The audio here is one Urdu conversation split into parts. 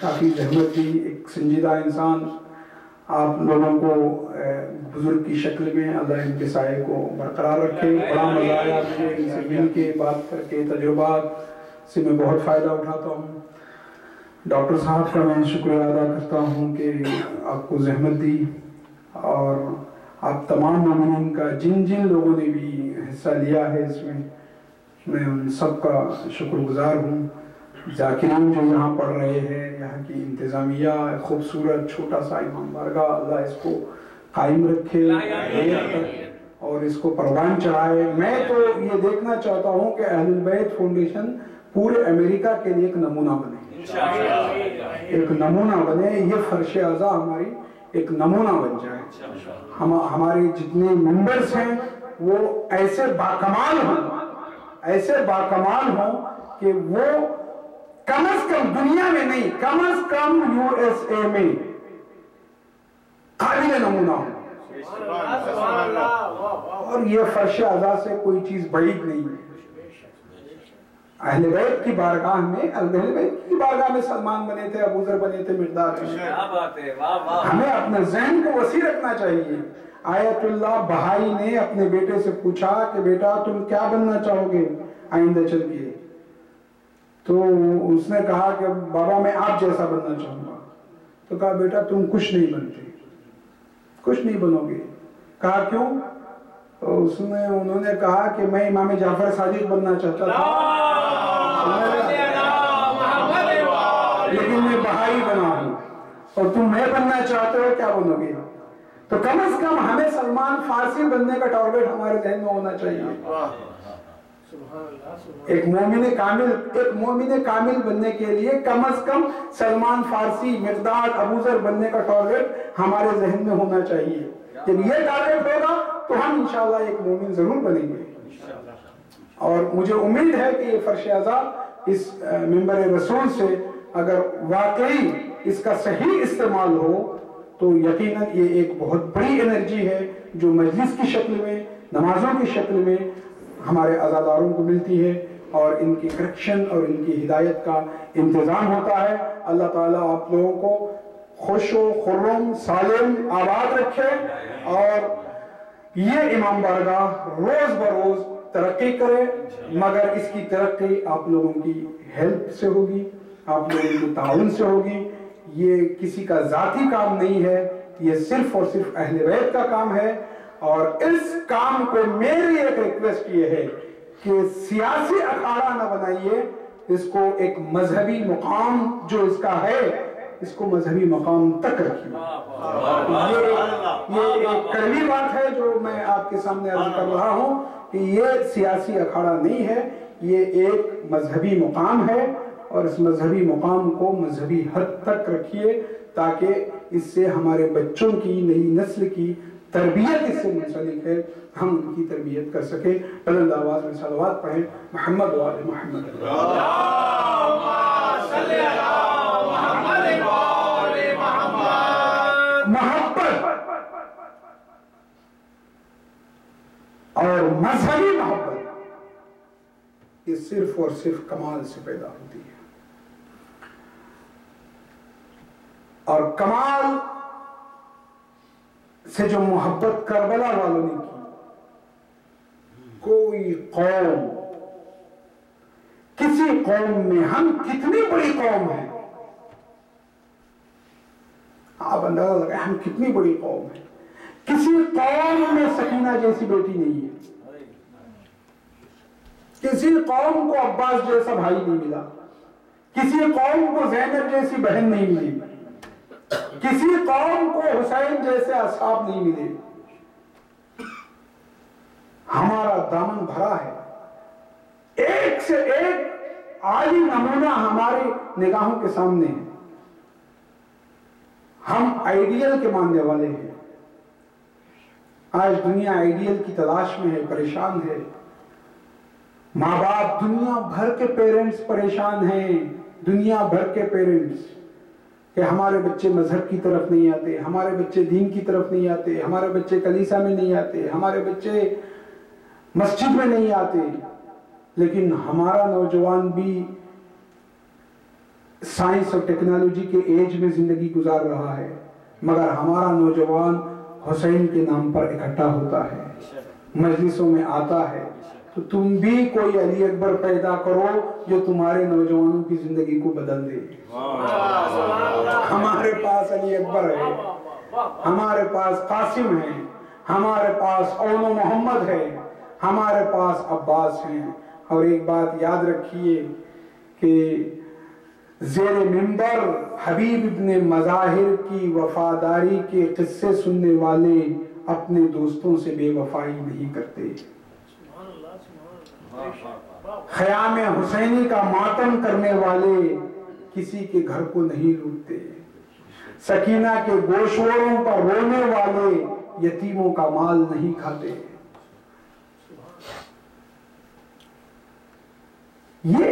کافی زحمت دی، ایک سنجیدہ انسان، آپ لوگوں کو بزرگ کی شکل میں اللہ ان کے سائے کو برقرار رکھے۔ بڑا مزہ آیا مجھے ان سے مل کے، بات کر کے، تجربات سے میں بہت فائدہ اٹھاتا ہوں۔ ڈاکٹر صاحب کا میں شکریہ ادا کرتا ہوں کہ آپ کو زحمت دی، اور آپ تمام مومنین کا جن جن لوگوں نے بھی حصہ لیا ہے اس میں ان سب کا شکر گزار ہوں۔ ذاکرین جو یہاں پڑھ رہے ہیں، یہاں کی انتظامیہ، خوبصورت چھوٹا سا امام بارگاہ، اللہ اس کو قائم رکھے اور اس کو پروان چڑھائے۔ میں تو یہ دیکھنا چاہتا ہوں کہ اہل البیت فاؤنڈیشن پورے امریکہ کے لیے ایک نمونہ بنے، ایک نمونہ بنے، یہ فرش اعضا ہماری ایک نمونہ بن جائے۔ ہمارے جتنے ممبرز ہیں وہ ایسے باکمال ہوں، ایسے باکمال ہوں کہ وہ کم از کم دنیا میں نہیں، کم از کم USA میں قابل نمونہ ہوں۔ اور یہ فرش اعضا سے کوئی چیز بعید نہیں ہے۔ اہل بیت کی بارگاہ میں، اہل بیت کی بارگاہ میں سلمان بنے تھے، ابو ذر بنے تھے، مقداد بنے تھے۔ ہمیں اپنے ذہن کو وسیع رکھنا چاہیے۔ آیت اللہ بہائی نے اپنے بیٹے سے پوچھا کہ بیٹا تم کیا بننا چاہو گے آئندہ چل کے؟ تو اس نے کہا کہ بابا میں آپ جیسا بننا چاہوں گا۔ تو کہا بیٹا تم کچھ نہیں بنتے، کچھ نہیں بنو گے۔ کہا کیوں؟ انہوں نے کہا کہ میں امام جعفر صادق بننا چاہتا تھا لیکن میں بہائی بنا ہوں، اور تم میں بننا چاہتے ہو، کیا بنو گے؟ تو کم از کم ہمیں سلمان فارسی بننے کا ٹارگٹ ہمارے ذہن میں ہونا چاہیے۔ ایک مومن کامل بننے کے لیے کم از کم سلمان فارسی، مقداد، ابو ذر بننے کا ٹارگٹ ہمارے ذہن میں ہونا چاہیے۔ جب یہ ٹارگٹ ہوگا تو ہم انشاءاللہ ایک مومن ضرور بنیں گے۔ اور مجھے امید ہے کہ یہ فرش اعضا اس منبر رسول سے اگر واقعی اس کا صحیح استعمال ہو تو یقیناً یہ ایک بہت بڑی انرجی ہے جو مجلس کی شکل میں، نمازوں کی شکل میں ہمارے عزاداروں کو ملتی ہے، اور ان کی کریکشن اور ان کی ہدایت کا انتظام ہوتا ہے۔ اللہ تعالیٰ آپ لوگوں کو خوش و خرم، سالم، آباد رکھے، اور یہ امام بارگاہ روز بروز ترقی کرے، مگر اس کی ترقی آپ لوگوں کی ہیلپ سے ہوگی، آپ لوگوں کی تعاون سے ہوگی۔ یہ کسی کا ذاتی کام نہیں ہے، یہ صرف اور صرف اہل بیت کا کام ہے۔ اور اس کام کو میری ایک ریکویسٹ یہ ہے کہ سیاسی اکھاڑا نہ بنائیے، اس کو ایک مذہبی مقام جو اس کا ہے، اس کو مذہبی مقام تک رکھیے۔ یہ ایک کڑوی بات ہے جو میں آپ کے سامنے عرض کر رہا ہوں کہ یہ سیاسی اکھاڑا نہیں ہے، یہ ایک مذہبی مقام ہے، اور اس مذہبی مقام کو مذہبی حد تک رکھیے تاکہ اس سے ہمارے بچوں کی، نئی نسل کی تربیت اس سے منسلک ہے، ہم ان کی تربیت کر سکیں۔ بلند آواز میں صلوات پڑھیں، محمد و آل محمد۔ محبت اور مذہبی محبت یہ صرف اور صرف کمال سے پیدا ہوتی ہے، اور کمال سے جو محبت کربلا والوں نے کی، کوئی قوم، کسی قوم میں، ہم کتنی بڑی قوم ہیں، آپ اندازہ لگائیں ہم کتنی بڑی قوم ہیں، کسی قوم میں سکینہ جیسی بیٹی نہیں ہے، کسی قوم کو عباس جیسا بھائی نہیں ملا، کسی قوم کو زینب جیسی بہن نہیں ملی، کسی قوم کو حسین جیسے اصحاب نہیں ملے۔ ہمارا دامن بھرا ہے، ایک سے ایک عالی نمونہ ہماری نگاہوں کے سامنے ہے۔ ہم آئیڈیل کے ماننے والے ہیں۔ آج دنیا آئیڈیل کی تلاش میں ہے، پریشان ہے، ماں باپ، دنیا بھر کے پیرنٹس پریشان ہیں، دنیا بھر کے پیرنٹس، کہ ہمارے بچے مذہب کی طرف نہیں آتے، ہمارے بچے دین کی طرف نہیں آتے، ہمارے بچے کلیسا میں نہیں آتے، ہمارے بچے مسجد میں نہیں آتے۔ لیکن ہمارا نوجوان بھی سائنس اور ٹیکنالوجی کے ایج میں زندگی گزار رہا ہے، مگر ہمارا نوجوان حسین کے نام پر اکٹھا ہوتا ہے، مجلسوں میں آتا ہے۔ تو تم بھی کوئی علی اکبر پیدا کرو جو تمہارے نوجوانوں کی زندگی کو بدل دے۔ ہمارے پاس علی اکبر ہے، ہمارے پاس قاسم ہے، ہمارے پاس اون و محمد ہے، ہمارے پاس عباس ہیں۔ اور ایک بات یاد رکھیے کہ زیر منبر حبیب ابن مظاہر کی وفاداری کے قصے سننے والے اپنے دوستوں سے بے وفائی نہیں کرتے، خیام حسینی کا ماتم کرنے والے کسی کے گھر کو نہیں لوٹتے، سکینہ کے گوشواروں پر رونے والے یتیموں کا مال نہیں کھاتے۔ یہ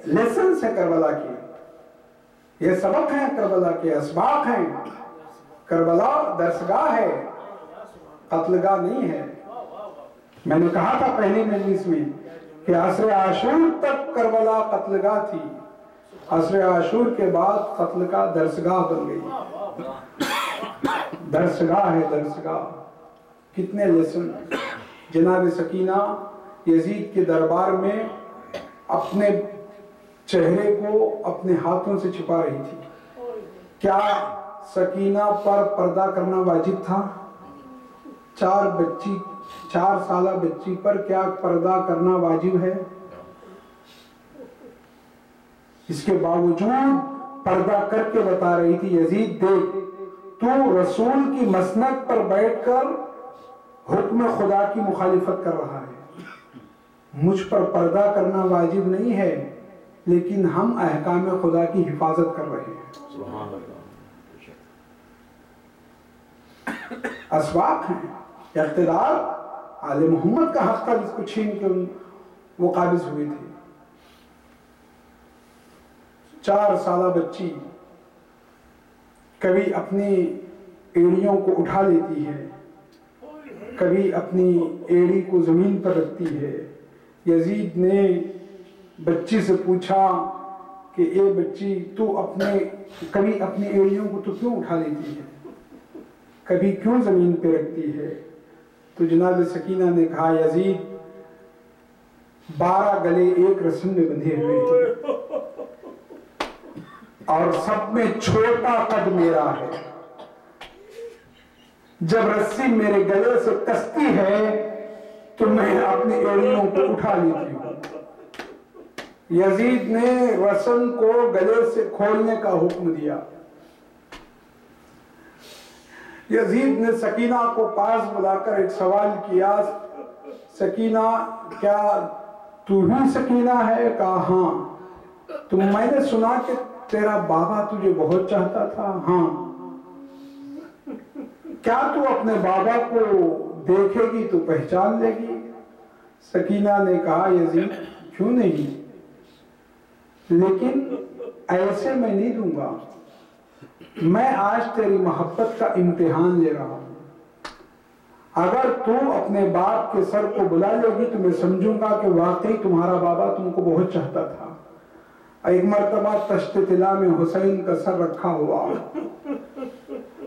لیسنز ہے کربلا کے، یہ سبق ہیں کربلا کے، اسباق ہیں۔ کربلا درسگاہ ہے، قتلگاہ نہیں ہے۔ میں نے کہا تھا پہلے مجلس میں کہ عصر عاشور تک کربلا قتلگاہ تھی، عصر عاشور کے بعد قتل کا درسگاہ بن گئی۔ درسگاہ ہے، درسگاہ۔ کتنے لیسن۔ جناب سکینہ یزید کے دربار میں اپنے چہرے کو اپنے ہاتھوں سے چھپا رہی تھی۔ کیا سکینہ پر پردہ کرنا واجب تھا؟ 4 سالہ بچی پر کیا پردہ کرنا واجب ہے؟ اس کے باوجود پردہ کر کے بتا رہی تھی، یزید دیکھ، تو رسول کی مسند پر بیٹھ کر حکم خدا کی مخالفت کر رہا ہے۔ مجھ پر پردہ کرنا واجب نہیں ہے، لیکن ہم احکام خدا کی حفاظت کر رہے ہیں۔ سبحان اللہ۔ اسباق ہیں، اقتدار آل محمد کا حق تھا جس کو چھین کے وہ قابض ہوئے تھے۔ 4 سالہ بچی کبھی اپنی ایڑیوں کو اٹھا لیتی ہے، کبھی اپنی ایڑی کو زمین پر رکھتی ہے۔ یزید نے بچی سے پوچھا کہ اے بچی، تو کبھی اپنی ایڑیوں کو تو کیوں اٹھا لیتی ہے، کبھی کیوں زمین پہ رکھتی ہے؟ تو جناب سکینہ نے کہا، یزید 12 گلے ایک رسم میں بندھے ہوئے ہیں اور سب میں چھوٹا قد میرا ہے۔ جب رسی میرے گلے سے کستی ہے تو میں اپنی ایڑیوں کو اٹھا لیتی ہوں۔ یزید نے رسم کو گلے سے کھولنے کا حکم دیا۔ یزید نے سکینہ کو پاس بلا کر ایک سوال کیا، سکینہ کیا تو ہی سکینہ ہے؟ کہا ہاں۔ تو میں نے سنا کہ تیرا بابا تجھے بہت چاہتا تھا۔ ہاں۔ کیا تو اپنے بابا کو دیکھے گی تو پہچان لے گی؟ سکینہ نے کہا، یزید کیوں نہیں، لیکن ایسے میں نہیں دوں گا، میں آج تیری محبت کا امتحان لے رہا ہوں۔ اگر تو اپنے باپ کے سر کو بلا لے گی تو میں سمجھوں گا کہ واقعی تمہارا بابا تم کو بہت چاہتا تھا۔ ایک مرتبہ تشت طلا میں حسین کا سر رکھا ہوا،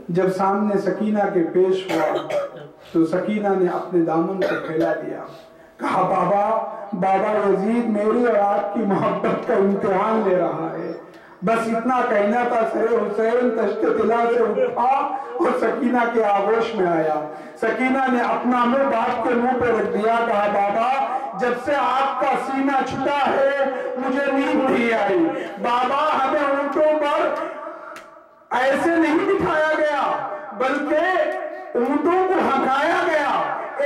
جب سامنے سکینہ کے پیش ہوا تو سکینہ نے اپنے دامن کو پھیلا دیا، کہا بابا یزید میری اور آپ کی محبت کا امتحان لے رہا ہے۔ بس اتنا کہنا تھا، سر حسین تشت طلا سے اٹھا اور سکینہ کے آغوش میں آیا۔ سکینہ نے اپنا منہ باپ کے منہ پہ رکھ دیا، کہا بابا جب سے آپ کا سینہ چھٹا ہے مجھے نیند نہیں آئی۔ بابا ہمیں اونٹوں پر ایسے نہیں بٹھایا گیا بلکہ اونٹوں کو ہکایا گیا،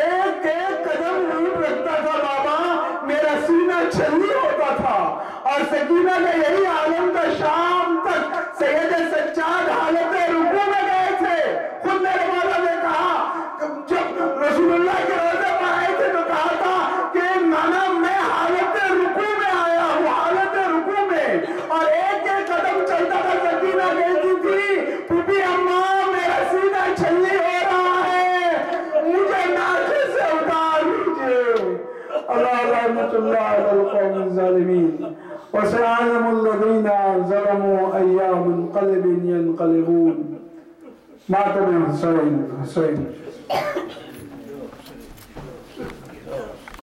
ایک ایک قدم اونٹ رکھتا تھا بابا، میرا سینہ چھلنی ہوتا تھا۔ اور سکینہ کا یہی عالم تھا، شام تک سید سجاد حالت رکوع میں گئے تھے۔ خود میرے مولا نے کہا، جب رسول اللہ کے روضے پر آئے تھے تو کہا تھا کہ نانا میں حالت رکوع میں آیا ہوں، حالت رکوع میں، اور ایک ایک قدم چلتا تھا۔ سکینہ کہتی تھی، پھوپھی اماں میرا سینہ چھلنی ہو رہا ہے، مجھے ناچے سے اتار لیجیے۔ اللہ رحمت اللہ علی القوم الظالمین۔ وسيعلم الذين ظلموا منقلبون. ماتم حسین. حسین